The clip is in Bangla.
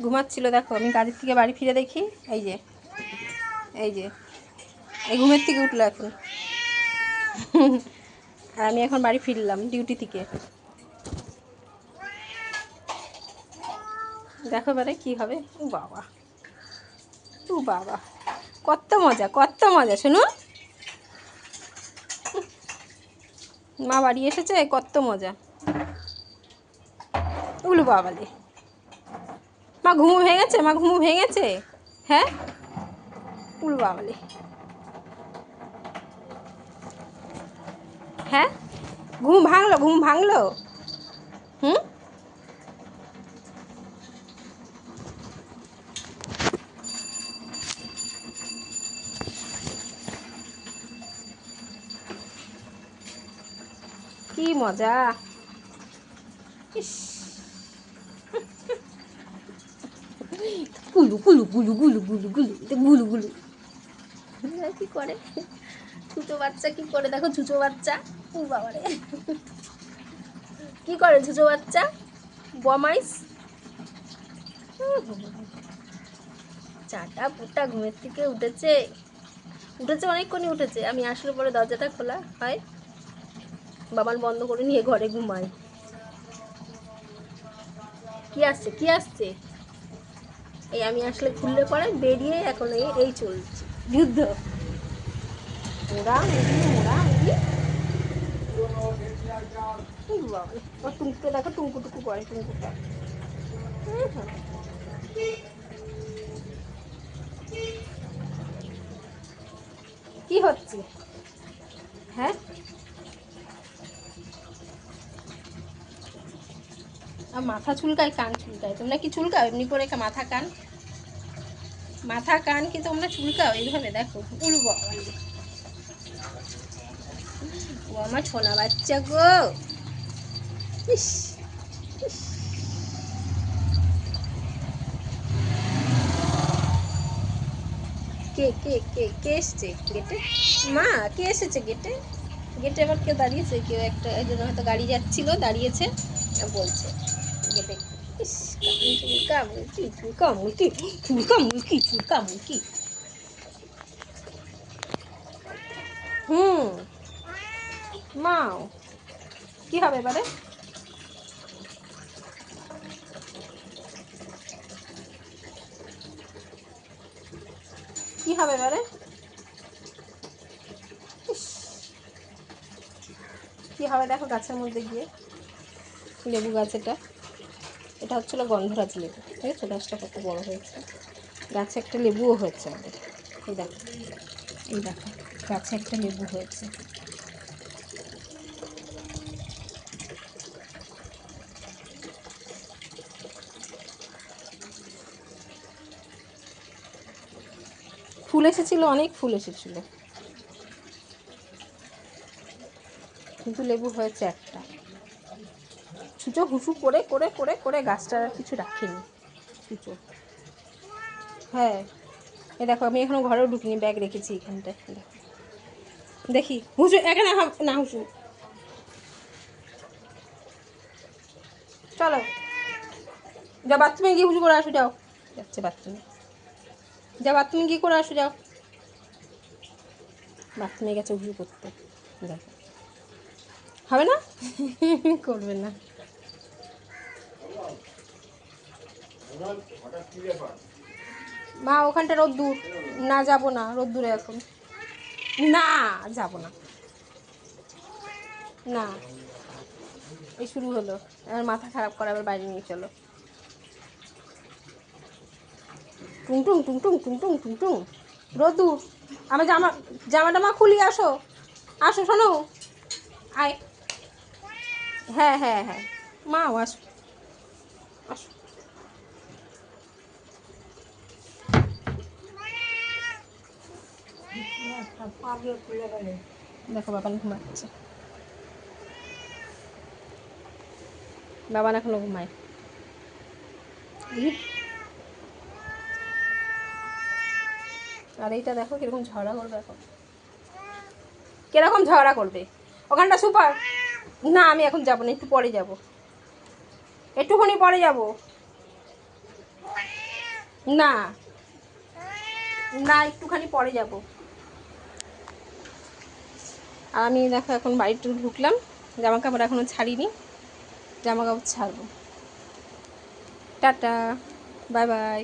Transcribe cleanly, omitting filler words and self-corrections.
ঘুমাচ্ছিল। দেখো আমি কাজের থেকে বাড়ি ফিরে দেখি এই যে এই ঘুমের থেকে উঠলো এখন। আর আমি এখন বাড়ি ফিরলাম ডিউটি থেকে। দেখো এবারে কী হবে। ও বাবা, ও বাবা, কত মজা, কত মজা। শুনুন, মা বাড়ি এসেছে, কত মজা। উলু বাবালে, মা ঘুমু ভেঙেছে, মা ঘুমু ভেঙেছে। হ্যাঁ, উলু বাবালে। হ্যাঁ, ঘুম ভাঙলো, ঘুম ভাঙলো। হুম, কি মজা। ইস, গুলু গুলু গুলু গুলু গুলু গুলু, এটা গুলু গুলু কি করে ছুটো বাচ্চা, কি করে দেখো ছুচো বাচ্চা। ও বাবারে, কি করে ছুচো বাচ্চা, বমাইস। চাটা পুটা ঘুমের থেকে উঠেছে, অনেকক্ষণই উঠেছে। আমি আসলে পরে দরজাটা খোলা হয়, বাবান বন্ধ করে নিয়ে ঘরে ঘুমায়। কি আসছে, কি আসছে। এই আমি আসলে খুললে পরে বেরিয়ে এখন এই চলছে যুদ্ধ। মোড়া মুড়ি, মোড়া মুড়ি। টুঙ্কুকে দেখো, টুঙ্কু টুকু করে, টুঙ্কু করে। কি হচ্ছে? হ্যাঁ, আর মাথা চুলকায়, কান চুলকায়। তোমরা কি চুলকাও এমনি করে মাথা কান? মাথা কান কি তোমরা চুলকাও এইভাবে? দেখো উলু বাবা, ও আমার ছোনা বাচ্চা গো। ইস, কে কে কে কে এসছে গেটে? মা, কে এসেছে গেটে? গেটে আবার কেউ দাঁড়িয়েছে, কেউ একটা একজন হয়তো গাড়ি যাচ্ছিল, দাঁড়িয়েছে বলছে গেটে। ইস, কামুকি চুলকামুকি চুলকামুকি চুলকামুকি। হুম, মাও কি হবে এবারে? কি হবে এবারে? কি হবে দেখো গাছের মধ্যে গিয়ে। লেবু গাছ এটা, এটা হচ্ছিল গন্ধরাজ লেবু। দেখেছো গাছটা কত বড় হয়েছে। গাছে একটা লেবুও হয়েছে আমাদের। এই দেখো, এই দেখো, গাছে একটা লেবু হয়েছে। ফুল এসেছিল, অনেক ফুল এসেছিল, কিন্তু লেবু হয়েছে একটা। ছুঁচো হুসু করে করে করে করে গাছটার আর কিছু রাখিনি ছুঁচো। হ্যাঁ, এ দেখো আমি এখনো ঘরেও ঢুকিনি, ব্যাগ রেখেছি এখানটায়। দেখি হুসু এখানে না, হুসু চলো, যা বাথরুমে গিয়ে হুসু করে আসো, যাও। যাচ্ছে বাথরুমে, যা বাথরুমে গিয়ে করে আসো, যাও। বাথরুমে গেছে হুসু করতে। দেখো হবে না, করবে না। মা ওখানটা রোদ্দুর, না যাবো না রোদ্দুরে এখন, না যাবো না, না। এই শুরু হলো, আমার মাথা খারাপ করা, আবার বাইরে নিয়ে চলো। টুংটুং টুংটুং টুংটুং টুংটুং, রোদ্দুর। আমার জামা টামা খুলি, আসো আসো, শোনো, আয়। হ্যাঁ হ্যাঁ হ্যাঁ, মাও আসো, আসো। দেখো বাবান ঘুমাচ্ছে, বাবান এখনো ঘুমায়। আর এইটা দেখো কিরকম ঝগড়া করবে এখন, কিরকম ঝগড়া করবে। ওখানটা সুপার। না আমি এখন যাবো না, একটু পরে যাবো, একটুখানি পরে যাবো। না না, একটুখানি পরে যাব। আর আমি দেখো এখন বাড়িতে ঢুকলাম, জামা কাপড় এখনও ছাড়িনি, জামা কাপড় ছাড়বো। Tata, bye bye.